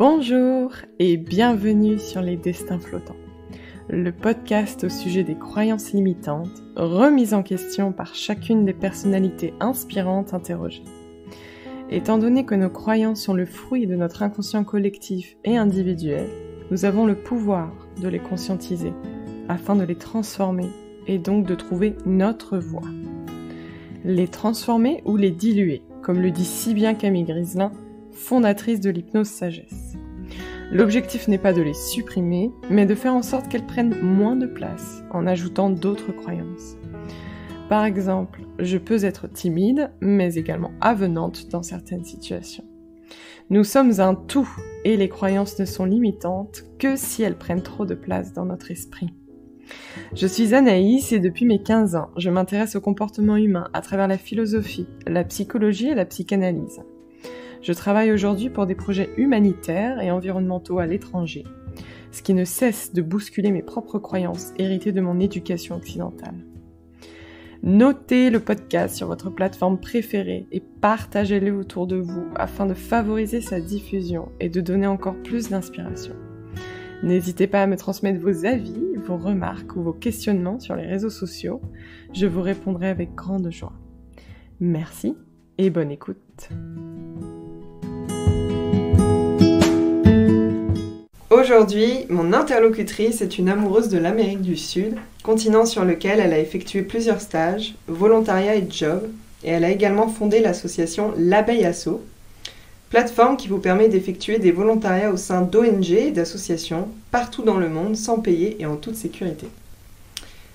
Bonjour et bienvenue sur Les Destins Flottants, le podcast au sujet des croyances limitantes, remises en question par chacune des personnalités inspirantes interrogées. Étant donné que nos croyances sont le fruit de notre inconscient collectif et individuel, nous avons le pouvoir de les conscientiser, afin de les transformer et donc de trouver notre voie. Les transformer ou les diluer, comme le dit si bien Camille Griselin, fondatrice de l'hypnose sagesse. L'objectif n'est pas de les supprimer, mais de faire en sorte qu'elles prennent moins de place en ajoutant d'autres croyances. Par exemple, je peux être timide, mais également avenante dans certaines situations. Nous sommes un tout, et les croyances ne sont limitantes que si elles prennent trop de place dans notre esprit. Je suis Anaïs et depuis mes 15 ans, je m'intéresse au comportement humain à travers la philosophie, la psychologie et la psychanalyse. Je travaille aujourd'hui pour des projets humanitaires et environnementaux à l'étranger, ce qui ne cesse de bousculer mes propres croyances héritées de mon éducation occidentale. Notez le podcast sur votre plateforme préférée et partagez-le autour de vous afin de favoriser sa diffusion et de donner encore plus d'inspiration. N'hésitez pas à me transmettre vos avis, vos remarques ou vos questionnements sur les réseaux sociaux. Je vous répondrai avec grande joie. Merci et bonne écoute. Aujourd'hui, mon interlocutrice est une amoureuse de l'Amérique du Sud, continent sur lequel elle a effectué plusieurs stages, volontariat et job, et elle a également fondé l'association L'Abeille Asso, plateforme qui vous permet d'effectuer des volontariats au sein d'ONG et d'associations partout dans le monde sans payer et en toute sécurité.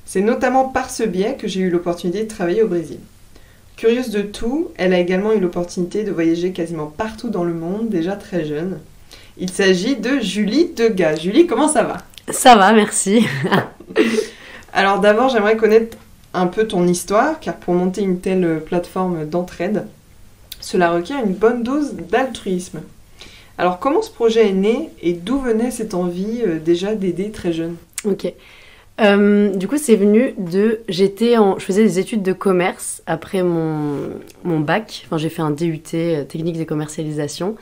C'est notamment par ce biais que j'ai eu l'opportunité de travailler au Brésil. Curieuse de tout, elle a également eu l'opportunité de voyager quasiment partout dans le monde, déjà très jeune. Il s'agit de Julie Degas. Julie, comment ça va ? Ça va, merci. Alors d'abord, j'aimerais connaître un peu ton histoire, car pour monter une telle plateforme d'entraide, cela requiert une bonne dose d'altruisme. Alors comment ce projet est né et d'où venait cette envie déjà d'aider très jeune ? Ok. Du coup, c'est venu de... Je faisais des études de commerce après mon bac. Enfin, j'ai fait un DUT, technique de commercialisation.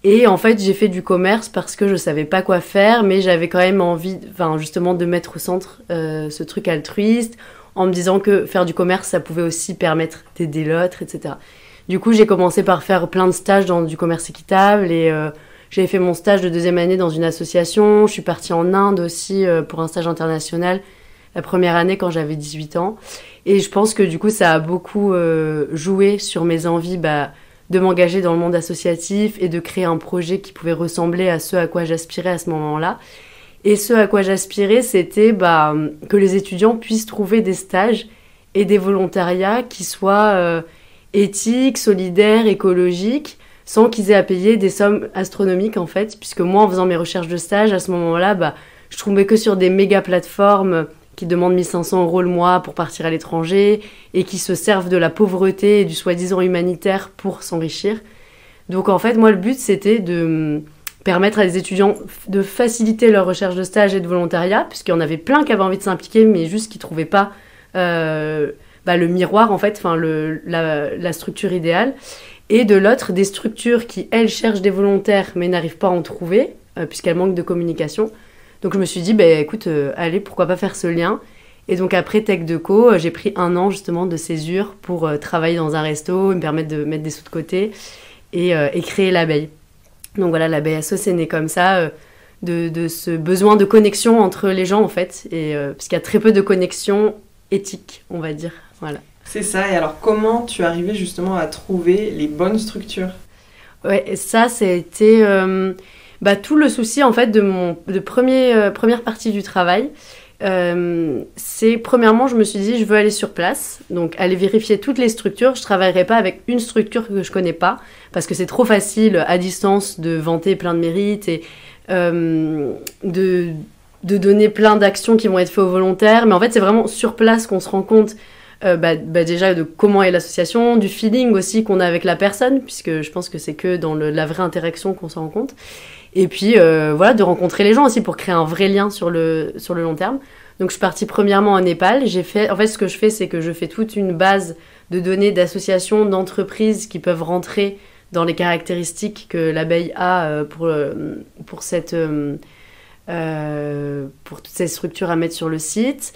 Et en fait, j'ai fait du commerce parce que je savais pas quoi faire, mais j'avais quand même envie, justement, de mettre au centre ce truc altruiste, en me disant que faire du commerce, ça pouvait aussi permettre d'aider l'autre, etc. Du coup, j'ai commencé par faire plein de stages dans du commerce équitable et j'avais fait mon stage de 2e année dans une association. Je suis partie en Inde aussi pour un stage international la première année quand j'avais 18 ans. Et je pense que du coup, ça a beaucoup joué sur mes envies de m'engager dans le monde associatif et de créer un projet qui pouvait ressembler à ce à quoi j'aspirais à ce moment-là. Et ce à quoi j'aspirais, c'était que les étudiants puissent trouver des stages et des volontariats qui soient éthiques, solidaires, écologiques, sans qu'ils aient à payer des sommes astronomiques en fait, puisque moi, en faisant mes recherches de stage, à ce moment-là, je tombais que sur des méga plateformes qui demandent 1 500 € le mois pour partir à l'étranger et qui se servent de la pauvreté et du soi-disant humanitaire pour s'enrichir. Donc en fait, moi, le but, c'était de permettre à des étudiants de faciliter leur recherche de stage et de volontariat, puisqu'il y en avait plein qui avaient envie de s'impliquer, mais juste qui ne trouvaient pas le miroir, en fait, la structure idéale. Et de l'autre, des structures qui, elles, cherchent des volontaires, mais n'arrivent pas à en trouver, puisqu'elles manquent de communication. Donc je me suis dit, écoute, allez, pourquoi pas faire ce lien ? Et donc après Tech Deco, j'ai pris 1 an justement de césure pour travailler dans un resto, me permettre de mettre des sous de côté et créer l'Abeille. Donc voilà, l'Abeille Asso, c'est né comme ça, de ce besoin de connexion entre les gens en fait, et parce qu'il y a très peu de connexion éthique, on va dire, voilà. C'est ça, et alors comment tu arrivais justement à trouver les bonnes structures ? Ouais, ça a été... tout le souci en fait de première partie du travail, c'est premièrement je me suis dit je veux aller sur place, donc aller vérifier toutes les structures. Je travaillerai pas avec une structure que je connais pas parce que c'est trop facile à distance de vanter plein de mérites et de donner plein d'actions qui vont être faites aux volontaires, mais en fait c'est vraiment sur place qu'on se rend compte déjà de comment est l'association, du feeling aussi qu'on a avec la personne, puisque je pense que c'est que dans la vraie interaction qu'on se rend compte. Et puis de rencontrer les gens aussi pour créer un vrai lien sur le long terme. Donc je suis partie premièrement en Népal. Ce que je fais, c'est que je fais toute une base de données d'associations, d'entreprises qui peuvent rentrer dans les caractéristiques que l'abeille a pour toutes ces structures à mettre sur le site.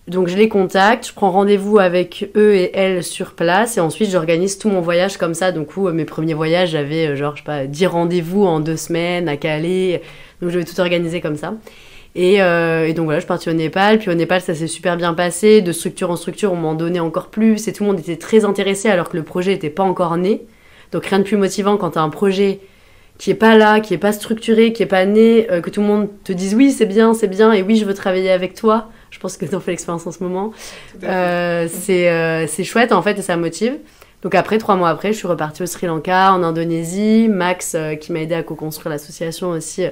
Donc je les contacte, je prends rendez-vous avec eux et elles sur place et ensuite j'organise tout mon voyage comme ça. Donc mes premiers voyages, j'avais 10 rendez-vous en 2 semaines à Calais. Donc je vais tout organiser comme ça. Et donc voilà, je suis partie au Népal. Puis au Népal, ça s'est super bien passé. De structure en structure, on m'en donnait encore plus et tout le monde était très intéressé alors que le projet n'était pas encore né. Donc rien de plus motivant quand tu as un projet qui est pas là, qui est pas structuré, qui est pas né, que tout le monde te dise oui, c'est bien, et oui, je veux travailler avec toi. Je pense que t'en fais l'expérience en ce moment. C'est chouette, en fait, et ça motive. Donc après, 3 mois après, je suis repartie au Sri Lanka, en Indonésie. Max, qui m'a aidé à co-construire l'association aussi,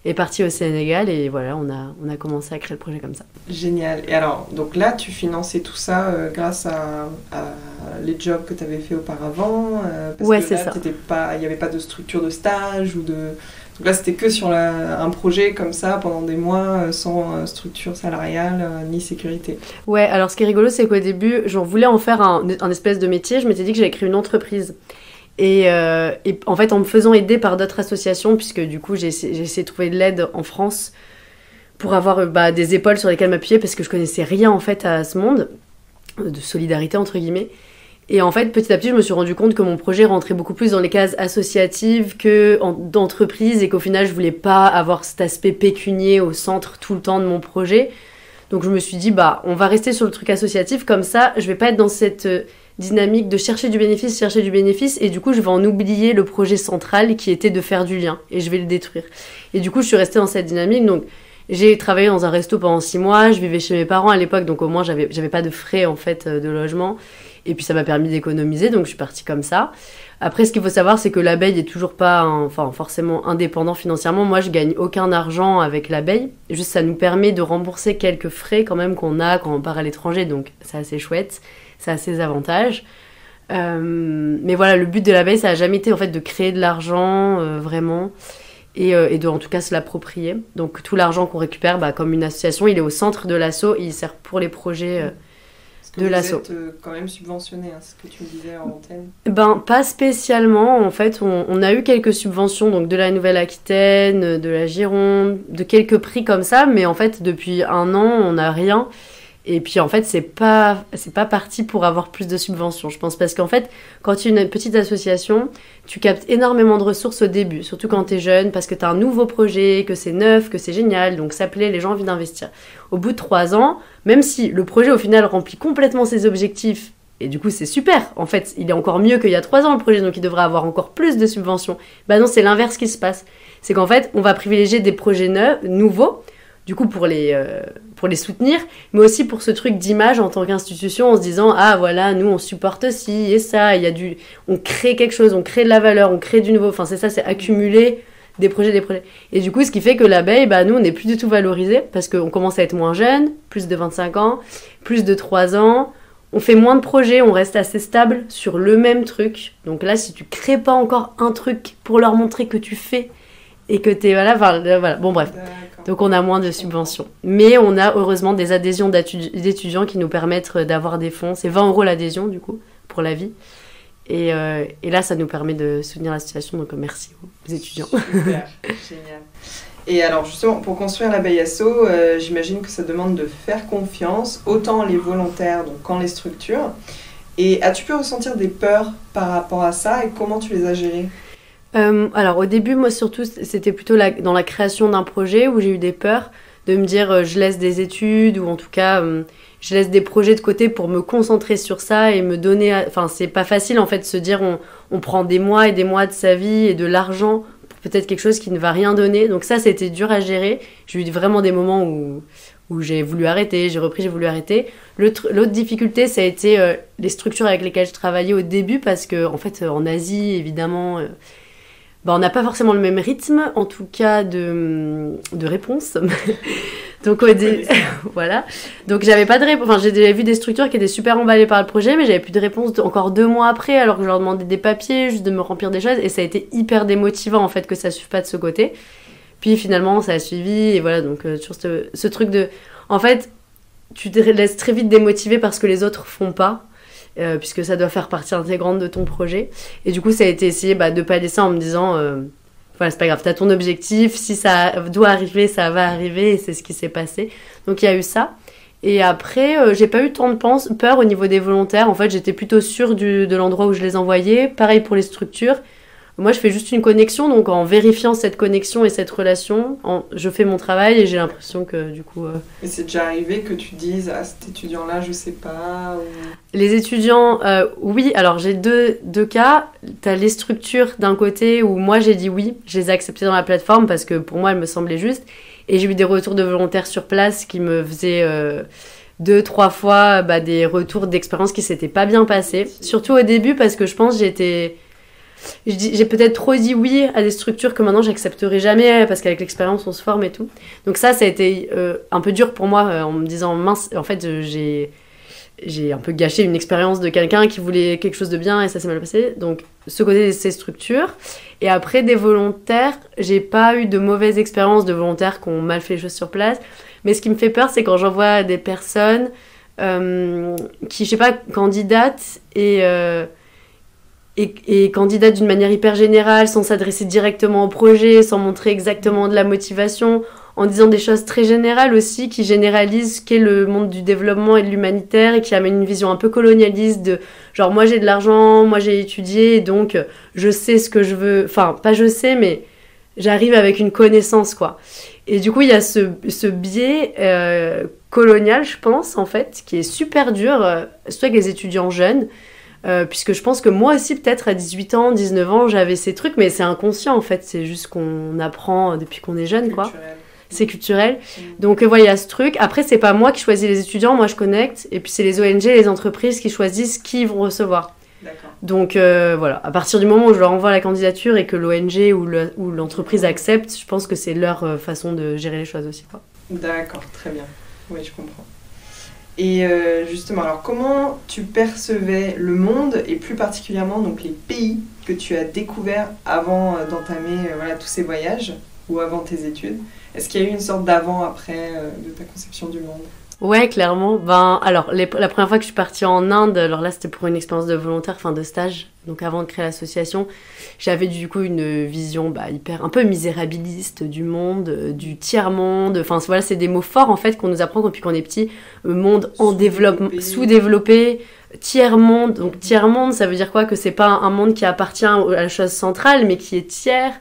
est parti au Sénégal. Et voilà, on a commencé à créer le projet comme ça. Génial. Et alors, donc là, tu finançais tout ça grâce à les jobs que tu avais fait auparavant ouais, que là, c'est ça. Il n'y avait pas de structure de stage ou de... Donc là, c'était que sur un projet comme ça pendant des mois, sans structure salariale ni sécurité. Ouais, alors ce qui est rigolo, c'est qu'au début, j'en voulais en faire un espèce de métier. Je m'étais dit que j'allais créer une entreprise. Et en fait, en me faisant aider par d'autres associations, puisque du coup, j'ai essayé de trouver de l'aide en France pour avoir des épaules sur lesquelles m'appuyer, parce que je connaissais rien en fait à ce monde de solidarité entre guillemets. Et en fait, petit à petit, je me suis rendu compte que mon projet rentrait beaucoup plus dans les cases associatives que d'entreprise et qu'au final, je voulais pas avoir cet aspect pécunier au centre tout le temps de mon projet. Donc je me suis dit, on va rester sur le truc associatif, comme ça, je vais pas être dans cette dynamique de chercher du bénéfice, et du coup, je vais en oublier le projet central qui était de faire du lien, et je vais le détruire. Et du coup, je suis restée dans cette dynamique, donc j'ai travaillé dans un resto pendant 6 mois, je vivais chez mes parents à l'époque, donc au moins, j'avais pas de frais, en fait, de logement. Et puis ça m'a permis d'économiser, donc je suis partie comme ça. Après, ce qu'il faut savoir, c'est que l'abeille est toujours pas forcément indépendant financièrement. Moi, je gagne aucun argent avec l'abeille. Juste, ça nous permet de rembourser quelques frais quand même qu'on a quand on part à l'étranger. Donc, c'est assez chouette. Ça a ses avantages. Mais voilà, le but de l'abeille, ça a jamais été en fait de créer de l'argent, vraiment. Et de en tout cas se l'approprier. Donc, tout l'argent qu'on récupère, comme une association, il est au centre de l'asso. Il sert pour les projets... de l'asso. Vous êtes quand même subventionné, c'est ce que tu me disais en antenne. Pas spécialement. En fait, on a eu quelques subventions, donc de la Nouvelle-Aquitaine, de la Gironde, de quelques prix comme ça, mais en fait, depuis 1 an, on n'a rien. Et puis, en fait, c'est pas parti pour avoir plus de subventions, je pense. Parce qu'en fait, quand tu es une petite association, tu captes énormément de ressources au début, surtout quand tu es jeune, parce que tu as un nouveau projet, que c'est neuf, que c'est génial, donc ça plaît, les gens ont envie d'investir. Au bout de 3 ans, même si le projet, au final, remplit complètement ses objectifs, et du coup, c'est super. En fait, il est encore mieux qu'il y a 3 ans, le projet, donc il devrait avoir encore plus de subventions. Non, c'est l'inverse qui se passe. C'est qu'en fait, on va privilégier des projets nouveaux, du coup pour les soutenir, mais aussi pour ce truc d'image en tant qu'institution, en se disant ah voilà, nous on supporte ci et ça, on crée quelque chose, on crée de la valeur, on crée du nouveau, c'est accumuler des projets. Et du coup, ce qui fait que l'abeille, nous on n'est plus du tout valorisé parce qu'on commence à être moins jeune, plus de 25 ans, plus de 3 ans, on fait moins de projets, on reste assez stable sur le même truc. Donc là, si tu crées pas encore un truc pour leur montrer que tu fais et que t'es voilà. Bon bref. D'accord. Donc on a moins de subventions. Mais on a heureusement des adhésions d'étudiants qui nous permettent d'avoir des fonds. C'est 20 € l'adhésion du coup, pour la vie. Et là, ça nous permet de soutenir l'association. Donc merci aux étudiants. Super, génial. Et alors justement, pour construire l'abeille asso, j'imagine que ça demande de faire confiance, autant les volontaires donc qu'en les structures. Et as-tu pu ressentir des peurs par rapport à ça et comment tu les as gérées ? Alors au début, moi surtout, c'était plutôt dans la création d'un projet où j'ai eu des peurs de me dire je laisse des études ou en tout cas je laisse des projets de côté pour me concentrer sur ça et me donner... c'est pas facile en fait de se dire on prend des mois et des mois de sa vie et de l'argent pour peut-être quelque chose qui ne va rien donner. Donc ça, c'était dur à gérer. J'ai eu vraiment des moments où j'ai voulu arrêter, j'ai repris, j'ai voulu arrêter. L'autre difficulté, ça a été les structures avec lesquelles je travaillais au début parce que en fait, en Asie, évidemment... on n'a pas forcément le même rythme, en tout cas de réponse. Donc voilà. Donc j'avais pas de réponse. J'ai vu des structures qui étaient super emballées par le projet, mais j'avais plus de réponse encore 2 mois après, alors que je leur demandais des papiers, juste de me remplir des choses, et ça a été hyper démotivant en fait que ça suive pas de ce côté. Puis finalement ça a suivi, et voilà, donc sur ce truc de... En fait, tu te laisses très vite démotiver parce que les autres font pas. puisque ça doit faire partie intégrante de ton projet. Et du coup, ça a été essayer de pallier ça en me disant, voilà, c'est pas grave, t'as ton objectif, si ça doit arriver, ça va arriver, et c'est ce qui s'est passé. Donc il y a eu ça. Et après, j'ai pas eu tant de peur au niveau des volontaires. En fait, j'étais plutôt sûre de l'endroit où je les envoyais. Pareil pour les structures. Moi, je fais juste une connexion, donc en vérifiant cette connexion et cette relation, je fais mon travail et j'ai l'impression que du coup... Mais c'est déjà arrivé que tu dises « Ah, cet étudiant-là, je sais pas ou... » Les étudiants, oui. Alors, j'ai deux cas. T'as les structures d'un côté où moi, j'ai dit oui. Je les ai acceptées dans la plateforme parce que pour moi, elles me semblaient justes. Et j'ai eu des retours de volontaires sur place qui me faisaient 2-3 fois des retours d'expériences qui s'étaient pas bien passées. Surtout au début parce que je pense que j'ai peut-être trop dit oui à des structures que maintenant j'accepterai jamais parce qu'avec l'expérience on se forme et tout. Donc ça a été un peu dur pour moi en me disant mince, en fait j'ai un peu gâché une expérience de quelqu'un qui voulait quelque chose de bien et ça s'est mal passé. Donc ce côté de ces structures. Et après des volontaires, j'ai pas eu de mauvaises expériences de volontaires qui ont mal fait les choses sur place. Mais ce qui me fait peur, c'est quand j'envoie des personnes qui, je sais pas, candidatent et candidate d'une manière hyper générale, sans s'adresser directement au projet, sans montrer exactement de la motivation, en disant des choses très générales aussi, qui généralisent ce qu'est le monde du développement et de l'humanitaire, et qui amènent une vision un peu colonialiste de genre moi j'ai de l'argent, moi j'ai étudié, donc je sais ce que je veux, enfin pas je sais, mais j'arrive avec une connaissance quoi. Et du coup il y a ce biais colonial, je pense, en fait, qui est super dur, surtout avec les étudiants jeunes, puisque je pense que moi aussi, peut-être à 18 ans, 19 ans, j'avais ces trucs, mais c'est inconscient en fait, c'est juste qu'on apprend depuis qu'on est jeune, quoi. C'est culturel. Donc voilà, il y a ce truc. Après, c'est pas moi qui choisis les étudiants, moi je connecte, et puis c'est les ONG, les entreprises qui choisissent qui ils vont recevoir. D'accord. Donc voilà, à partir du moment où je leur envoie la candidature et que l'ONG ou l'entreprise accepte, je pense que c'est leur façon de gérer les choses aussi, quoi. D'accord, très bien. Oui, je comprends. Et justement, alors comment tu percevais le monde et plus particulièrement donc les pays que tu as découverts avant d'entamer tous ces voyages ou avant tes études? Est-ce qu'il y a eu une sorte d'avant-après de ta conception du monde? Ouais, clairement. Alors, la première fois que je suis partie en Inde, alors là, c'était pour une expérience de volontaire, fin de stage. Donc, avant de créer l'association, j'avais du coup une vision un peu misérabiliste du monde, du tiers-monde. Enfin, voilà, c'est des mots forts, en fait, qu'on nous apprend depuis qu'on est petit. Monde en développement, sous-développé, tiers-monde. Donc, tiers-monde, ça veut dire quoi? Que c'est pas un monde qui appartient à la chose centrale, mais qui est tiers.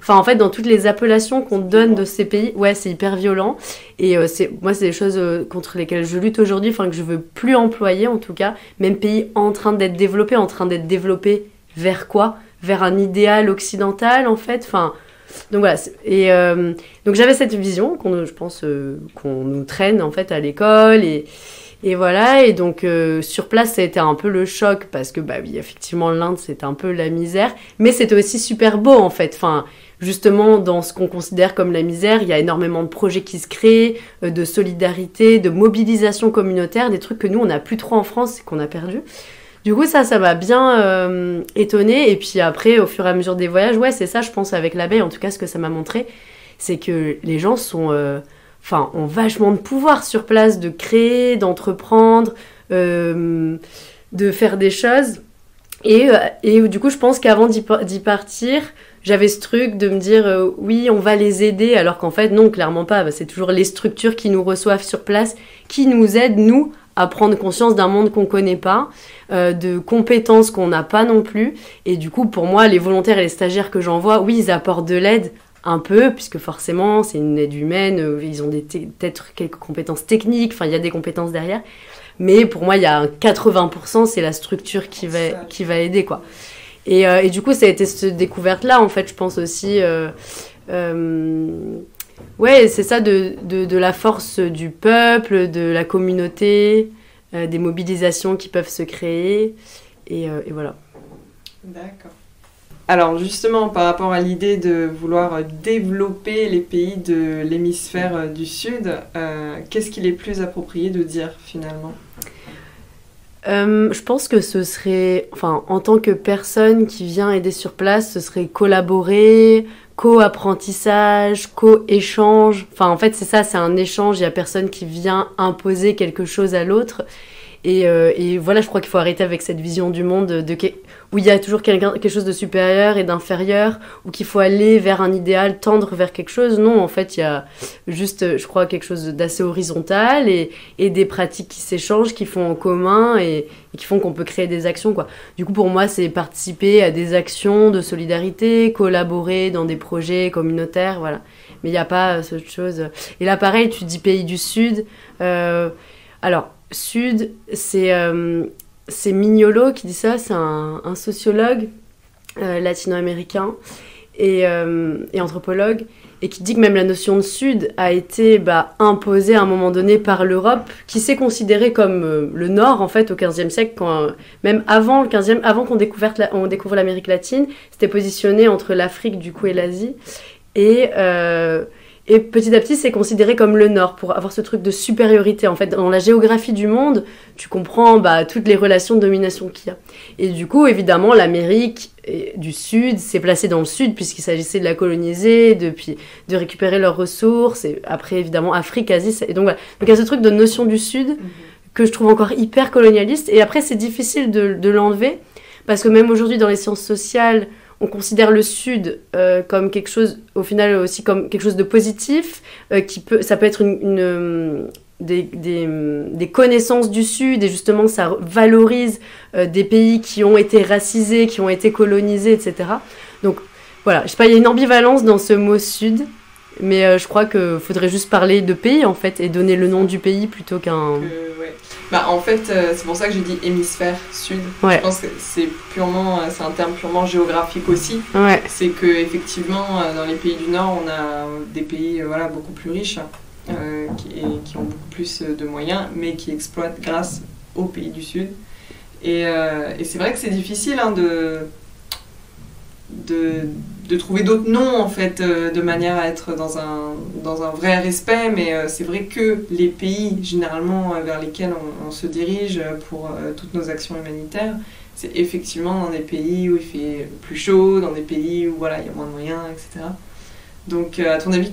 Enfin, en fait, dans toutes les appellations qu'on donne de ces pays, ouais, c'est hyper violent. Et moi, c'est des choses contre lesquelles je lutte aujourd'hui, enfin, que je veux plus employer, en tout cas. Même pays en train d'être développé vers quoi? Vers un idéal occidental, en fait. Enfin, donc voilà. Et donc, j'avais cette vision je pense qu'on nous traîne, en fait, à l'école. Et voilà. Et donc, sur place, ça a été un peu le choc parce que, oui, effectivement, l'Inde, c'était un peu la misère. Mais c'était aussi super beau, en fait. Enfin, justement, dans ce qu'on considère comme la misère, il y a énormément de projets qui se créent, de solidarité, de mobilisation communautaire, des trucs que nous, on n'a plus trop en France et qu'on a perdu. Du coup, ça m'a bien étonnée. Et puis après, au fur et à mesure des voyages, ouais, c'est ça, je pense, avec l'abeille, en tout cas, ce que ça m'a montré, c'est que les gens ont vachement de pouvoir sur place de créer, d'entreprendre, de faire des choses. Et du coup, je pense qu'avant d'y partir, j'avais ce truc de me dire oui, on va les aider, alors qu'en fait, non, clairement pas. C'est toujours les structures qui nous reçoivent sur place, qui nous aident, nous, à prendre conscience d'un monde qu'on connaît pas, de compétences qu'on n'a pas non plus. Et du coup, pour moi, les volontaires et les stagiaires que j'envoie, oui, ils apportent de l'aide, un peu, puisque forcément, c'est une aide humaine, ils ont peut-être quelques compétences techniques, enfin, il y a des compétences derrière. Mais pour moi, il y a 80%, c'est la structure qui va aider, quoi. Et du coup, ça a été cette découverte-là, en fait, je pense aussi. Ouais, c'est ça, de la force du peuple, de la communauté, des mobilisations qui peuvent se créer. Et voilà. D'accord. Alors justement, par rapport à l'idée de vouloir développer les pays de l'hémisphère du Sud, qu'est-ce qu'il est plus approprié de dire finalement ? Je pense que ce serait, en tant que personne qui vient aider sur place, ce serait collaborer, co-apprentissage, co-échange. En fait, c'est ça, c'est un échange, il n'y a personne qui vient imposer quelque chose à l'autre. Et voilà, je crois qu'il faut arrêter avec cette vision du monde où il y a toujours quelque chose de supérieur et d'inférieur, ou qu'il faut aller vers un idéal, tendre vers quelque chose. Non, en fait, il y a juste, je crois, quelque chose d'assez horizontal et des pratiques qui s'échangent, qui font en commun et qui font qu'on peut créer des actions, quoi. Du coup, pour moi, c'est participer à des actions de solidarité, collaborer dans des projets communautaires, voilà. Mais il n'y a pas cette chose. Et là, pareil, tu dis pays du Sud. Alors, Sud, c'est Mignolo qui dit ça, c'est un sociologue latino-américain et anthropologue, et qui dit que même la notion de Sud a été imposée à un moment donné par l'Europe, qui s'est considérée comme le Nord, en fait, au XVe siècle, même avant qu'on découvre l'Amérique latine, c'était positionné entre l'Afrique, du coup, et l'Asie. Et petit à petit, c'est considéré comme le Nord, pour avoir ce truc de supériorité. En fait, dans la géographie du monde, tu comprends toutes les relations de domination qu'il y a. Et du coup, évidemment, l'Amérique du Sud s'est placée dans le Sud, puisqu'il s'agissait de la coloniser, de récupérer leurs ressources. Et après, évidemment, Afrique, Asie. Et donc, voilà. Donc, il y a ce truc de notion du Sud que je trouve encore hyper colonialiste. Et après, c'est difficile de l'enlever, parce que même aujourd'hui, dans les sciences sociales, on considère le Sud comme quelque chose, au final aussi comme quelque chose de positif, ça peut être des connaissances du Sud, et justement ça valorise des pays qui ont été racisés, qui ont été colonisés, etc. Donc voilà, je sais pas, il y a une ambivalence dans ce mot Sud, mais je crois qu'il faudrait juste parler de pays en fait, et donner le nom du pays plutôt qu'un... Ouais. En fait, c'est pour ça que j'ai dit hémisphère sud. Ouais. Je pense que c'est un terme purement géographique aussi. Ouais. C'est que effectivement, dans les pays du Nord, on a des pays beaucoup plus riches qui ont beaucoup plus de moyens, mais qui exploitent grâce aux pays du Sud. Et c'est vrai que c'est difficile de trouver d'autres noms en fait, de manière à être dans un vrai respect, mais c'est vrai que les pays généralement vers lesquels on se dirige pour toutes nos actions humanitaires, c'est effectivement dans des pays où il fait plus chaud, dans des pays où il y a moins de moyens, etc. Donc à ton avis,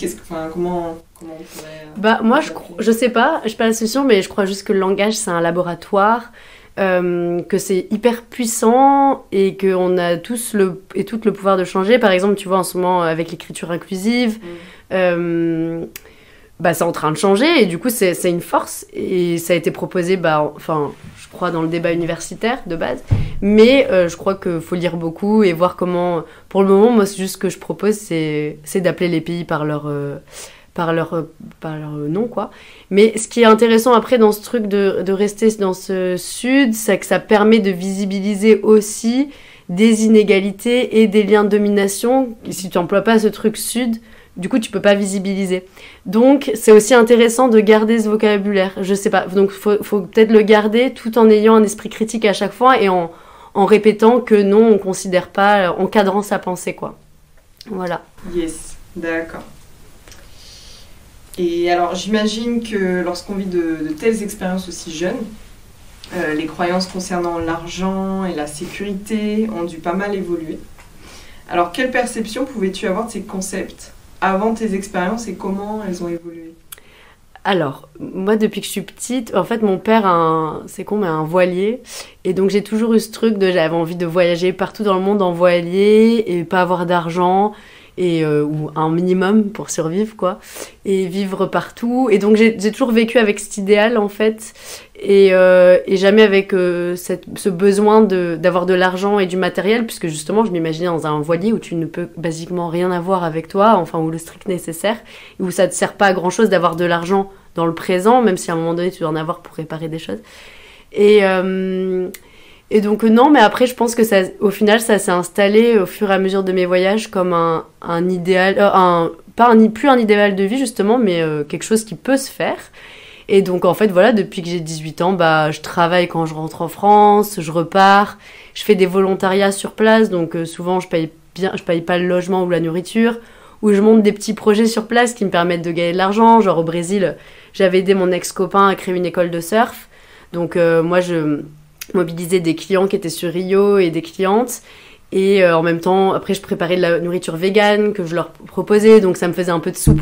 comment on pourrait... moi je sais pas, je n'ai pas la solution, mais je crois juste que le langage c'est un laboratoire. Que c'est hyper puissant et qu'on a tous tout le pouvoir de changer. Par exemple, tu vois, en ce moment, avec l'écriture inclusive, c'est en train de changer, et du coup, c'est une force. Et ça a été proposé, je crois, dans le débat universitaire de base. Mais je crois qu'il faut lire beaucoup et voir comment... Pour le moment, moi, c'est juste ce que je propose, c'est d'appeler les pays par leur nom, quoi. Mais ce qui est intéressant après dans ce truc de rester dans ce Sud, c'est que ça permet de visibiliser aussi des inégalités et des liens de domination. Si tu n'emploies pas ce truc Sud, du coup, tu peux pas visibiliser. Donc, c'est aussi intéressant de garder ce vocabulaire. Je sais pas. Donc, faut peut-être le garder tout en ayant un esprit critique à chaque fois et en répétant que non, on considère pas, en cadrant sa pensée, quoi. Voilà. Yes, d'accord. Et alors, j'imagine que lorsqu'on vit de telles expériences aussi jeunes, les croyances concernant l'argent et la sécurité ont dû pas mal évoluer. Alors, quelle perception pouvais-tu avoir de ces concepts avant tes expériences et comment elles ont évolué ? Alors, moi, depuis que je suis petite, en fait, mon père c'est con, mais un voilier. Et donc, j'ai toujours eu ce truc j'avais envie de voyager partout dans le monde en voilier et pas avoir d'argent. Ou un minimum pour survivre, quoi, et vivre partout. Et donc j'ai toujours vécu avec cet idéal, en fait, et jamais avec ce besoin d'avoir de l'argent et du matériel, puisque justement je m'imaginais dans un voilier où tu ne peux basiquement rien avoir avec toi, enfin, où le strict nécessaire, et où ça ne te sert pas à grand chose d'avoir de l'argent dans le présent, même si à un moment donné tu dois en avoir pour réparer des choses. Et donc non, mais après je pense que au final ça s'est installé au fur et à mesure de mes voyages comme un idéal, plus un idéal de vie justement, mais quelque chose qui peut se faire. Et donc en fait voilà, depuis que j'ai 18 ans, je travaille quand je rentre en France, je repars, je fais des volontariats sur place, donc souvent je paye pas le logement ou la nourriture, ou je monte des petits projets sur place qui me permettent de gagner de l'argent. Genre au Brésil, j'avais aidé mon ex-copain à créer une école de surf, donc moi je mobiliser des clients qui étaient sur Rio et des clientes, et en même temps après je préparais de la nourriture végane que je leur proposais, donc ça me faisait un peu de sous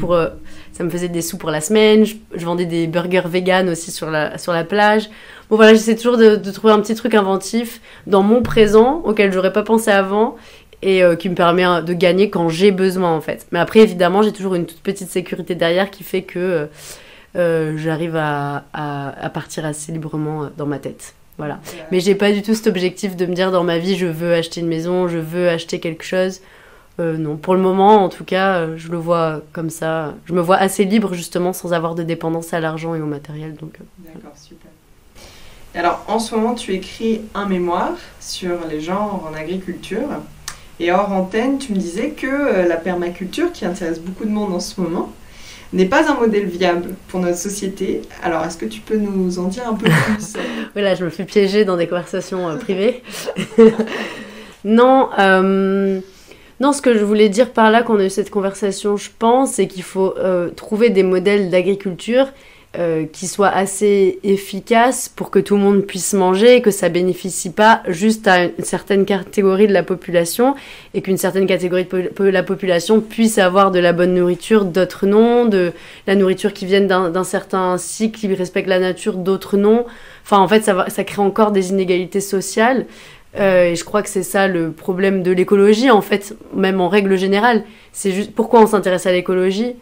ça me faisait des sous pour la semaine. Je vendais des burgers véganes aussi sur la plage. Bon voilà, j'essaie toujours de trouver un petit truc inventif dans mon présent auquel j'aurais pas pensé avant et qui me permet de gagner quand j'ai besoin en fait. Mais après évidemment j'ai toujours une toute petite sécurité derrière qui fait que j'arrive à partir assez librement dans ma tête. Voilà. Mais j'ai pas du tout cet objectif de me dire dans ma vie je veux acheter une maison, je veux acheter quelque chose. Non, pour le moment en tout cas je le vois comme ça. Je me vois assez libre justement sans avoir de dépendance à l'argent et au matériel. Donc, D'accord, super. Alors en ce moment tu écris un mémoire sur les genres en agriculture. Et hors antenne, tu me disais que la permaculture, qui intéresse beaucoup de monde en ce moment, n'est pas un modèle viable pour notre société. Alors, est-ce que tu peux nous en dire un peu plus? Voilà, je me fais piéger dans des conversations privées. Non, non, ce que je voulais dire par là, quand on a eu cette conversation, je pense, c'est qu'il faut trouver des modèles d'agriculture qui soient assez efficaces pour que tout le monde puisse manger et que ça bénéficie pas juste à une certaine catégorie de la population et qu'une certaine catégorie de la population puisse avoir de la bonne nourriture, d'autres non, de la nourriture qui vienne d'un certain cycle qui respecte la nature, d'autres non. Enfin, en fait, ça crée encore des inégalités sociales. Et je crois que c'est ça le problème de l'écologie, en fait, même en règle générale. C'est juste pourquoi on s'intéresse à l'écologie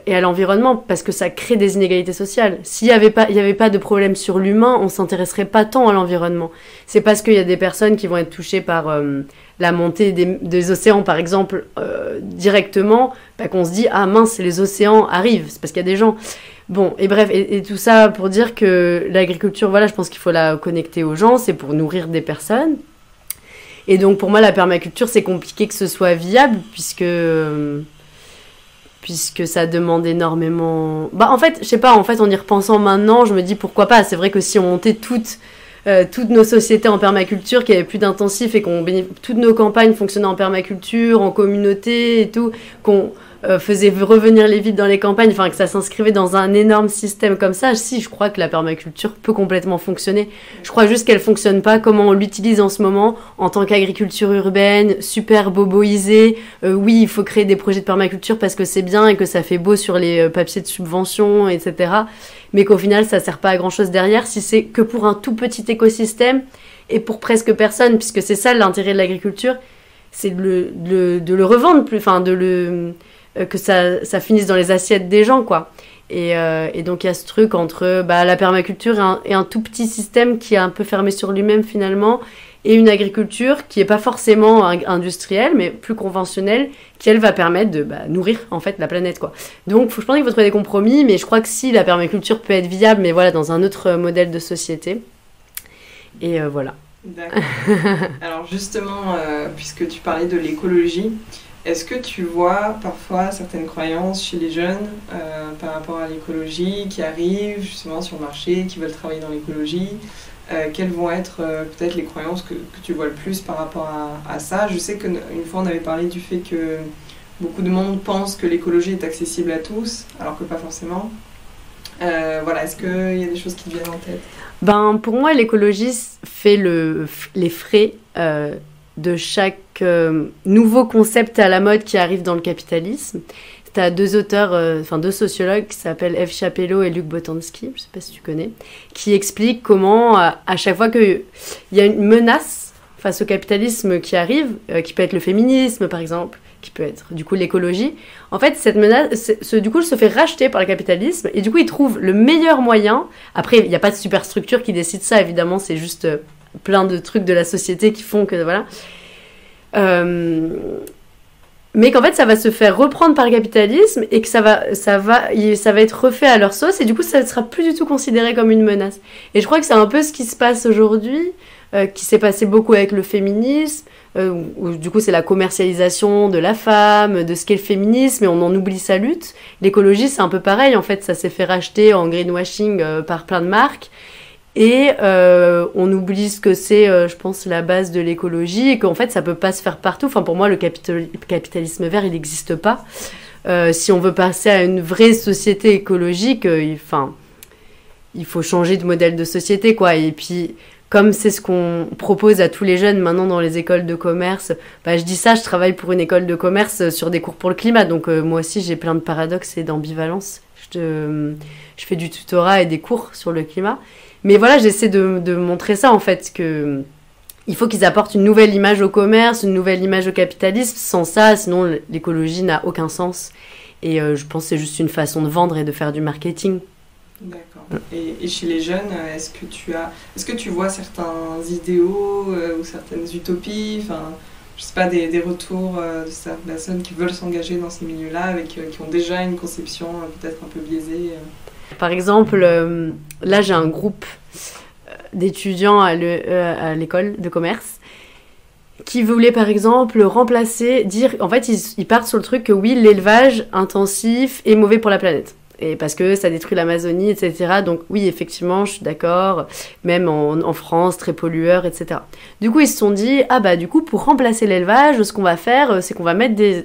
et à l'environnement, parce que ça crée des inégalités sociales. S'il n'y avait pas de problème sur l'humain, on ne s'intéresserait pas tant à l'environnement. C'est parce qu'il y a des personnes qui vont être touchées par la montée des océans, par exemple, directement, qu'on se dit « Ah mince, les océans arrivent », c'est parce qu'il y a des gens. Bon, et bref, et tout ça pour dire que l'agriculture, voilà, je pense qu'il faut la connecter aux gens, c'est pour nourrir des personnes. Et donc pour moi, la permaculture, c'est compliqué que ce soit viable, puisque ça demande énormément... Bah en fait, je sais pas, en fait, en y repensant maintenant, je me dis pourquoi pas. C'est vrai que si on montait toutes nos sociétés en permaculture, qu'il y avait plus d'intensifs et toutes nos campagnes fonctionnaient en permaculture, en communauté et tout, qu'on faisait revenir les vides dans les campagnes, enfin que ça s'inscrivait dans un énorme système comme ça, si, je crois que la permaculture peut complètement fonctionner. Je crois juste qu'elle fonctionne pas comment on l'utilise en ce moment en tant qu'agriculture urbaine, super boboisée. Oui, il faut créer des projets de permaculture parce que c'est bien et que ça fait beau sur les papiers de subvention, etc. Mais qu'au final, ça sert pas à grand chose derrière si c'est que pour un tout petit écosystème et pour presque personne, puisque c'est ça l'intérêt de l'agriculture, c'est de le revendre plus, enfin que ça finisse dans les assiettes des gens, quoi. Et donc il y a ce truc entre la permaculture et un tout petit système qui est un peu fermé sur lui-même finalement, et une agriculture qui est pas forcément industrielle, mais plus conventionnelle, qui elle va permettre de nourrir en fait la planète, quoi. Donc je pense qu'il faut trouver des compromis, mais je crois que si la permaculture peut être viable, mais voilà, dans un autre modèle de société. Et voilà. D'accord. Alors justement, puisque tu parlais de l'écologie, est-ce que tu vois parfois certaines croyances chez les jeunes par rapport à l'écologie qui arrivent justement sur le marché, qui veulent travailler dans l'écologie? Quelles vont être peut-être les croyances que tu vois le plus par rapport à ça? Je sais qu'une fois on avait parlé du fait que beaucoup de monde pense que l'écologie est accessible à tous, alors que pas forcément. Voilà, est-ce qu'il y a des choses qui te viennent en tête? Pour moi, l'écologie fait les frais de chaque nouveau concept à la mode qui arrive dans le capitalisme. Tu as deux auteurs, deux sociologues qui s'appellent Eve Chapello et Luc Boltanski, je sais pas si tu connais, qui expliquent comment à chaque fois qu'il y a une menace face au capitalisme qui arrive, qui peut être le féminisme par exemple, qui peut être du coup l'écologie, en fait cette menace du coup se fait racheter par le capitalisme et du coup ils trouvent le meilleur moyen. Après il n'y a pas de superstructure qui décide ça, évidemment, c'est juste plein de trucs de la société qui font que voilà, mais qu'en fait ça va se faire reprendre par le capitalisme et que ça va être refait à leur sauce et du coup ça ne sera plus du tout considéré comme une menace. Et je crois que c'est un peu ce qui se passe aujourd'hui, qui s'est passé beaucoup avec le féminisme, où du coup c'est la commercialisation de la femme, de ce qu'est le féminisme, et on en oublie sa lutte. L'écologie c'est un peu pareil, en fait ça s'est fait racheter en greenwashing par plein de marques. Et on oublie ce que c'est, je pense, la base de l'écologie, et qu'en fait, ça peut pas se faire partout. Enfin, pour moi, le capitalisme vert, il n'existe pas. Si on veut passer à une vraie société écologique, il faut changer de modèle de société, quoi. Et puis, comme c'est ce qu'on propose à tous les jeunes maintenant dans les écoles de commerce, je dis ça, je travaille pour une école de commerce sur des cours pour le climat, donc moi aussi, j'ai plein de paradoxes et d'ambivalences. Je fais du tutorat et des cours sur le climat. Mais voilà, j'essaie de montrer ça en fait, que il faut qu'ils apportent une nouvelle image au commerce, une nouvelle image au capitalisme. Sans ça, sinon l'écologie n'a aucun sens. Et je pense que c'est juste une façon de vendre et de faire du marketing. D'accord. Et chez les jeunes, est-ce que tu vois certains idéaux ou certaines utopies, enfin, je sais pas, des retours de certaines personnes qui veulent s'engager dans ces milieux-là, qui ont déjà une conception peut-être un peu biaisée Par exemple, là j'ai un groupe d'étudiants à l'école de commerce qui voulaient par exemple remplacer, en fait ils partent sur le truc que oui, l'élevage intensif est mauvais pour la planète. Et parce que ça détruit l'Amazonie, etc. Donc oui, effectivement, je suis d'accord, même en France, très pollueur, etc. Du coup, ils se sont dit, du coup, pour remplacer l'élevage, ce qu'on va faire, c'est qu'on va mettre des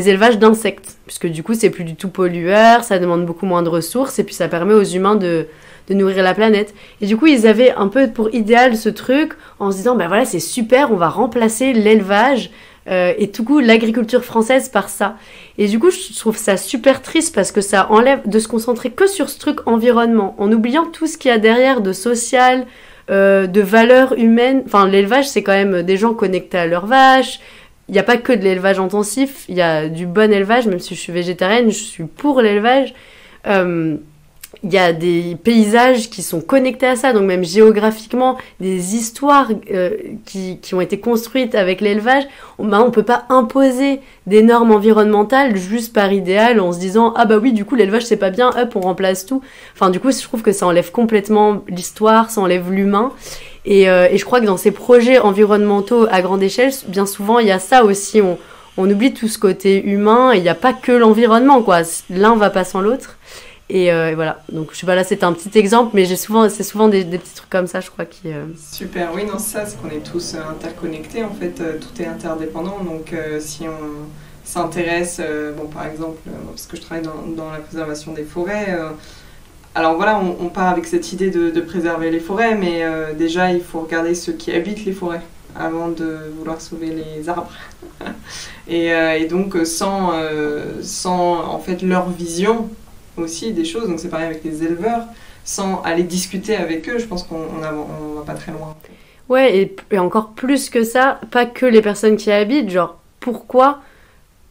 élevages d'insectes. Puisque du coup, c'est plus du tout pollueur, ça demande beaucoup moins de ressources, et puis ça permet aux humains de nourrir la planète. Et du coup, ils avaient un peu pour idéal ce truc, en se disant, voilà, c'est super, on va remplacer l'élevage et tout coup l'agriculture française par ça. Et du coup je trouve ça super triste parce que ça enlève de se concentrer que sur ce truc environnement en oubliant tout ce qu'il y a derrière de social, de valeurs humaines. Enfin l'élevage c'est quand même des gens connectés à leurs vaches. Il n'y a pas que de l'élevage intensif, il y a du bon élevage. Même si je suis végétarienne, je suis pour l'élevage. Il y a des paysages qui sont connectés à ça, donc même géographiquement, des histoires qui ont été construites avec l'élevage. On peut pas imposer des normes environnementales juste par idéal en se disant « Ah bah oui, du coup, l'élevage, c'est pas bien, hop, on remplace tout. » Enfin, du coup, je trouve que ça enlève complètement l'histoire, ça enlève l'humain. Et je crois que dans ces projets environnementaux à grande échelle, bien souvent, il y a ça aussi. On oublie tout ce côté humain, et il n'y a pas que l'environnement, quoi. L'un va pas sans l'autre. Et voilà, donc je sais pas, là c'était un petit exemple, mais c'est souvent des petits trucs comme ça, je crois, qui... Super, oui, non, c'est ça, c'est qu'on est tous interconnectés, en fait, tout est interdépendant, donc si on s'intéresse, par exemple, parce que je travaille dans la préservation des forêts, alors voilà, on part avec cette idée de préserver les forêts, mais déjà il faut regarder ceux qui habitent les forêts avant de vouloir sauver les arbres. et donc sans en fait leur vision aussi des choses, donc c'est pareil avec les éleveurs, sans aller discuter avec eux, je pense qu'on va pas très loin. Ouais, et encore plus que ça, pas que les personnes qui y habitent, genre pourquoi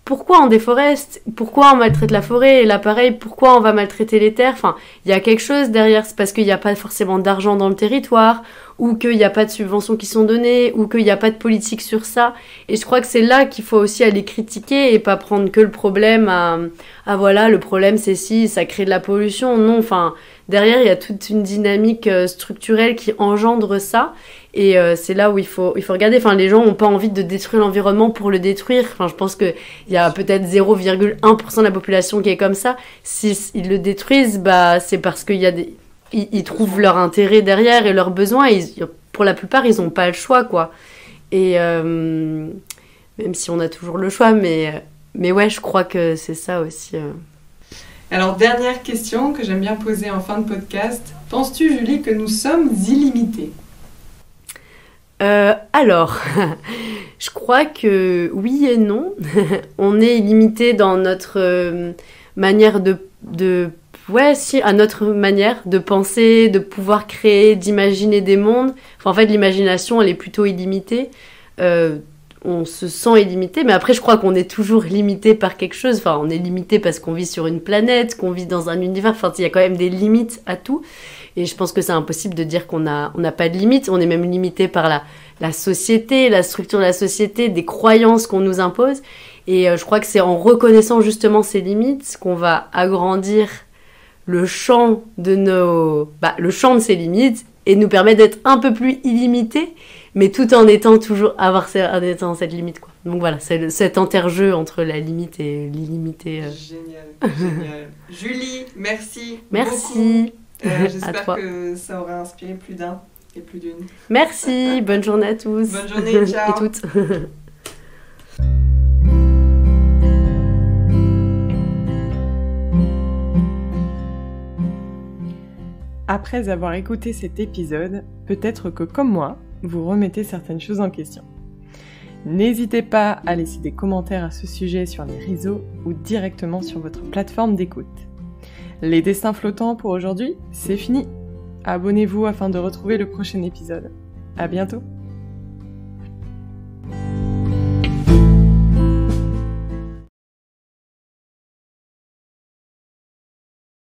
on déforeste, pourquoi on maltraite la forêt, et là pareil, pourquoi on va maltraiter les terres, enfin, il y a quelque chose derrière, c'est parce qu'il n'y a pas forcément d'argent dans le territoire, ou qu'il n'y a pas de subventions qui sont données, ou qu'il n'y a pas de politique sur ça, et je crois que c'est là qu'il faut aussi aller critiquer, et pas prendre que le problème voilà, le problème c'est si, ça crée de la pollution, non, enfin, derrière il y a toute une dynamique structurelle qui engendre ça, et c'est là où il faut regarder. Enfin, les gens n'ont pas envie de détruire l'environnement pour le détruire. Enfin, je pense qu'il y a peut-être 0,1% de la population qui est comme ça. S'ils le détruisent, c'est parce qu'il y a ils trouvent leur intérêt derrière et leurs besoins. Pour la plupart, ils n'ont pas le choix, quoi. Et même si on a toujours le choix, mais ouais, je crois que c'est ça aussi. Alors, dernière question que j'aime bien poser en fin de podcast. Penses-tu, Julie, que nous sommes illimités ? Alors, je crois que oui et non. On est limité dans notre manière à notre manière de penser, de pouvoir créer, d'imaginer des mondes. Enfin, en fait, l'imagination, elle est plutôt illimitée. On se sent illimité, mais après, je crois qu'on est toujours limité par quelque chose. Enfin, on est limité parce qu'on vit sur une planète, qu'on vit dans un univers. Enfin, il y a quand même des limites à tout. Et je pense que c'est impossible de dire qu'on n'a pas de limites. On est même limité par la société, la structure de la société, des croyances qu'on nous impose. Et je crois que c'est en reconnaissant justement ces limites qu'on va agrandir le champ de ces limites et nous permettre d'être un peu plus illimité, mais tout en étant toujours dans cette limite, quoi. Donc voilà, c'est cet interjeu entre la limite et l'illimité. Génial. Julie, merci. Merci. J'espère que ça aura inspiré plus d'un et plus d'une. Merci, bonne journée à tous. Bonne journée, ciao. Et toutes. Après avoir écouté cet épisode, peut-être que comme moi, vous remettez certaines choses en question. N'hésitez pas à laisser des commentaires à ce sujet sur les réseaux ou directement sur votre plateforme d'écoute. Les destins flottants pour aujourd'hui, c'est fini. Abonnez-vous afin de retrouver le prochain épisode. À bientôt.